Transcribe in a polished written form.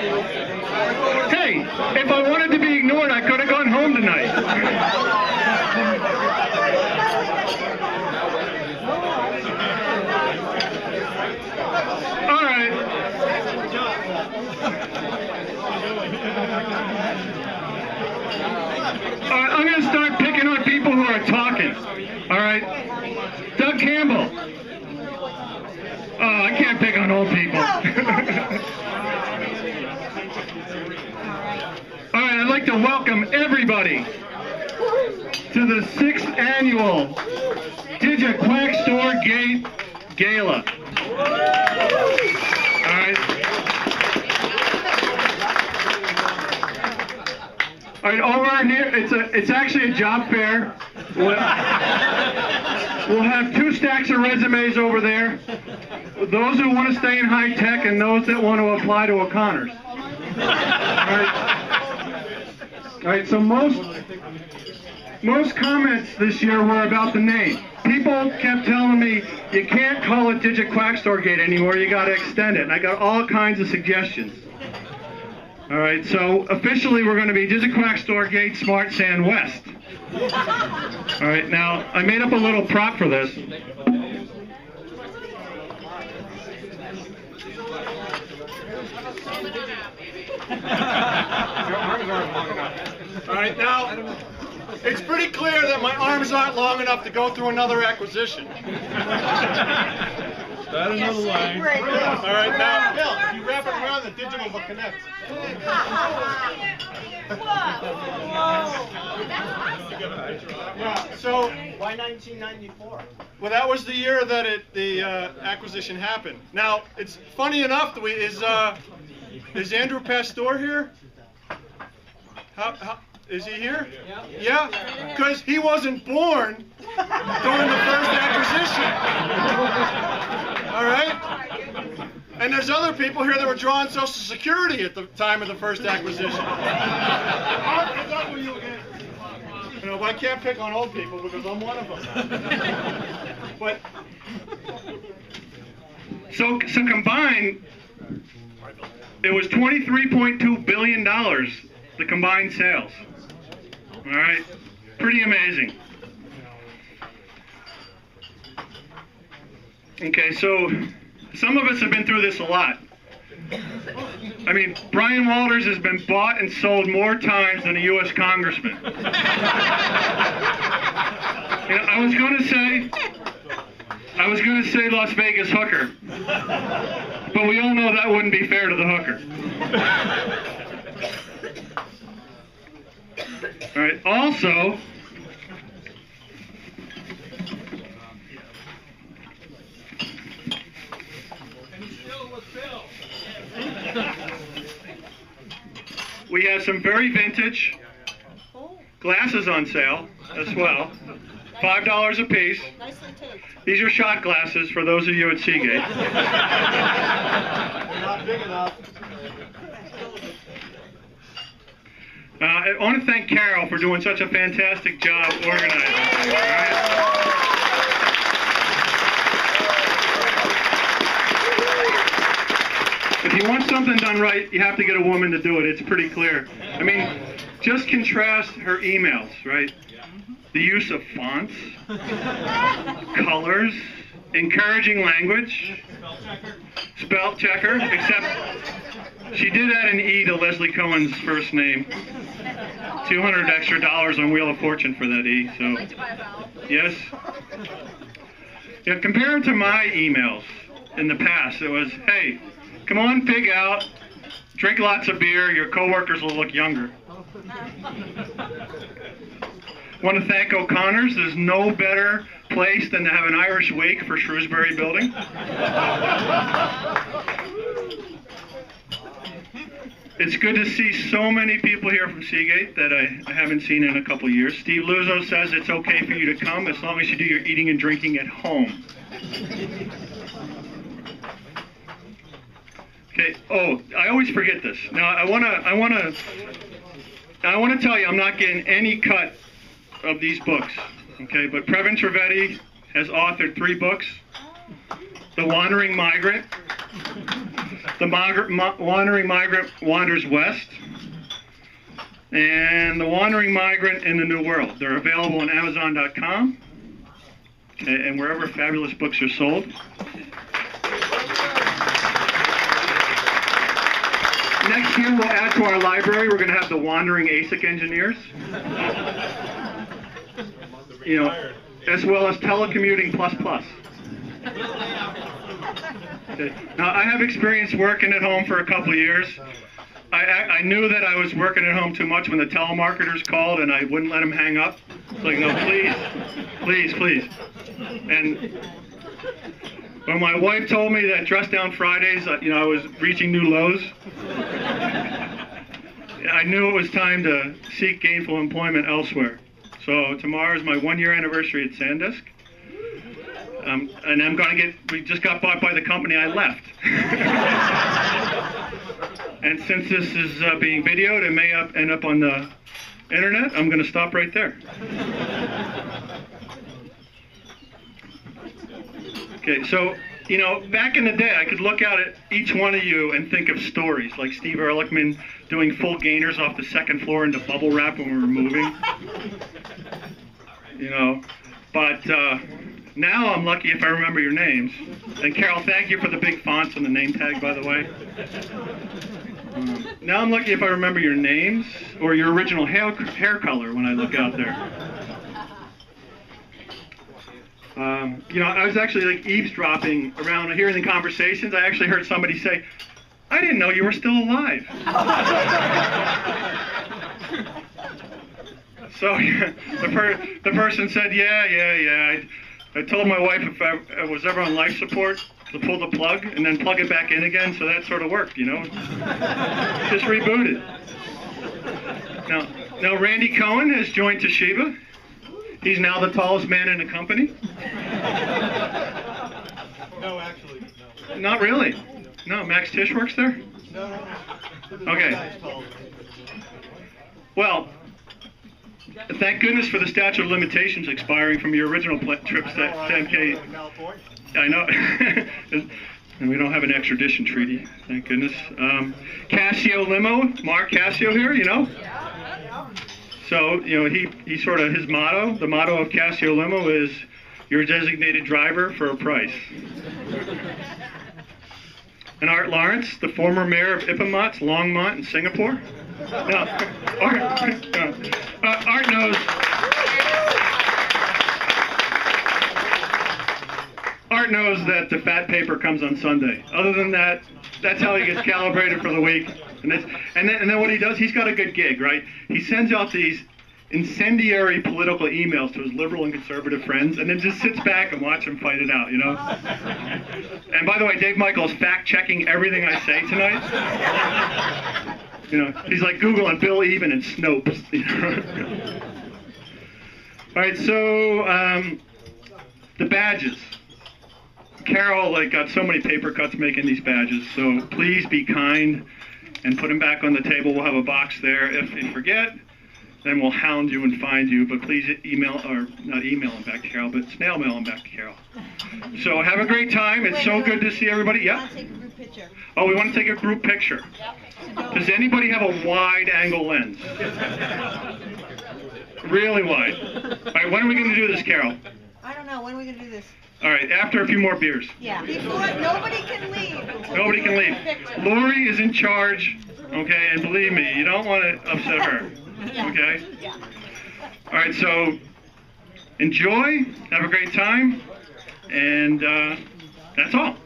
Hey, if I wanted to be ignored, I could have gone home tonight. All right. I'm going to start picking on people who are talking. All right. Doug Campbell. Oh, I can't pick on old people. All right, I'd like to welcome everybody to the 6th annual DigiQuaxtorgate Gala. All right. All right, over here, it's actually a job fair. We'll have 2 stacks of resumes over there. Those who want to stay in high tech and those that want to apply to O'Connor's. All right, so most comments this year were about the name. People kept telling me, you can't call it DigiQuaxtorgate anymore, you got to extend it. And I got all kinds of suggestions. All right, so officially we're going to be DigiQuaxtorgate Smart Sand West. All right, now I made up a little prop for this. All right, now it's pretty clear that my arms aren't long enough to go through another acquisition. That another line. All right, now, Bill, if you wrap it around, the digital will connect. Yeah, so why 1994? Well, that was the year that the acquisition happened. Now, it's funny enough that is Andrew Pastor here? Is he here? Yeah? Because he wasn't born during the first acquisition. All right? And there's other people here that were drawing Social Security at the time of the first acquisition. You know, but I can't pick on old people because I'm one of them. But so combined, it was $23.2 billion, the combined sales. All right, pretty amazing. Okay, so some of us have been through this a lot. I mean, Brian Walters has been bought and sold more times than a U.S. congressman. You know, I was going to say Las Vegas hooker, but we all know that wouldn't be fair to the hooker. All right. Also, we have some very vintage glasses on sale as well. $5 a piece. These are shot glasses for those of you at Seagate. Not big enough. I want to thank Carol for doing such a fantastic job organizing. All right? If you want something done right, you have to get a woman to do it. It's pretty clear. I mean, just contrast her emails, right? The use of fonts, colors, encouraging language, spell checker, except she did add an E to Leslie Cohen's first name. $200 extra on Wheel of Fortune for that E, so yes. Yeah, compared to my emails in the past, it was, hey, come on, pig out, drink lots of beer, your coworkers will look younger. Want to thank O'Connor's. There's no better place than to have an Irish wake for Shrewsbury building. It's good to see so many people here from Seagate that I haven't seen in a couple years. Steve Luzo says it's okay for you to come as long as you do your eating and drinking at home. Okay. Oh, I always forget this. Now I want to tell you I'm not getting any cut of these books. Okay, but Previn Trivedi has authored 3 books: The Wandering Migrant, The Wandering Migrant Wanders West, and The Wandering Migrant in the New World. They're available on Amazon.com, okay, and wherever fabulous books are sold. Next year, we'll add to our library, we're going to have the Wandering ASIC Engineers, you know, as well as Telecommuting Plus Plus. Okay. Now, I have experience working at home for a couple of years. I knew that I was working at home too much when the telemarketers called, and I wouldn't let them hang up. It's like, no, please, please, please. And when my wife told me that Dress Down Fridays, you know, I was reaching new lows, I knew it was time to seek gainful employment elsewhere. So tomorrow is my 1-year anniversary at SanDisk. And I'm going to we just got bought by the company I left. And since this is being videoed and may end up on the internet, I'm going to stop right there. Okay, so, you know, back in the day, I could look out at each one of you and think of stories, like Steve Ehrlichman doing full gainers off the second floor into bubble wrap when we were moving. You know, but now I'm lucky if I remember your names. And Carol, thank you for the big fonts on the name tag, by the way. Now I'm lucky if I remember your names or your original hair color when I look out there. You know, I was actually like eavesdropping around hearing the conversations. I actually heard somebody say, "I didn't know you were still alive." So the person said, yeah. I told my wife if I was ever on life support to pull the plug and then plug it back in again, so that sort of worked, you know. Just rebooted. Now Randy Cohen has joined Toshiba. He's now the tallest man in the company. No, actually, no. Not really. No, Max Tisch works there? No. Okay. Well, thank goodness for the statute of limitations expiring from your original trips to MK. I know. And we don't have an extradition treaty, thank goodness. Casio Limo, Mark Casio here, you know? So, you know, he sort of, his motto, the motto of Casio Limo is, your designated driver for a price. And Art Lawrence, the former mayor of Ippomat's Longmont in Singapore. Now, Art knows. Art knows that the fat paper comes on Sunday. Other than that, that's how he gets calibrated for the week. And then what he does, he's got a good gig, right? He sends out these incendiary political emails to his liberal and conservative friends, and then just sits back and watch them fight it out, you know? And by the way, Dave Michael's fact-checking everything I say tonight. You know, he's like Googling Bill Even and Snopes. You know? All right, so the badges. Carol got so many paper cuts making these badges, so please be kind and put them back on the table. We'll have a box there. If you forget, then we'll hound you and find you, but please email, or not email them back to Carol, but snail mail them back to Carol. So have a great time. It's so good to see everybody. Yeah? Take a group picture. Oh, we want to take a group picture. Yep. Does anybody have a wide angle lens? Really wide. All right, when are we going to do this, Carol? I don't know. When are we going to do this? All right, after a few more beers. Yeah. Before, nobody can leave. Nobody can leave. Lori is in charge, okay, and believe me, you don't want to upset her, okay? Yeah. All right, so enjoy, have a great time, and that's all.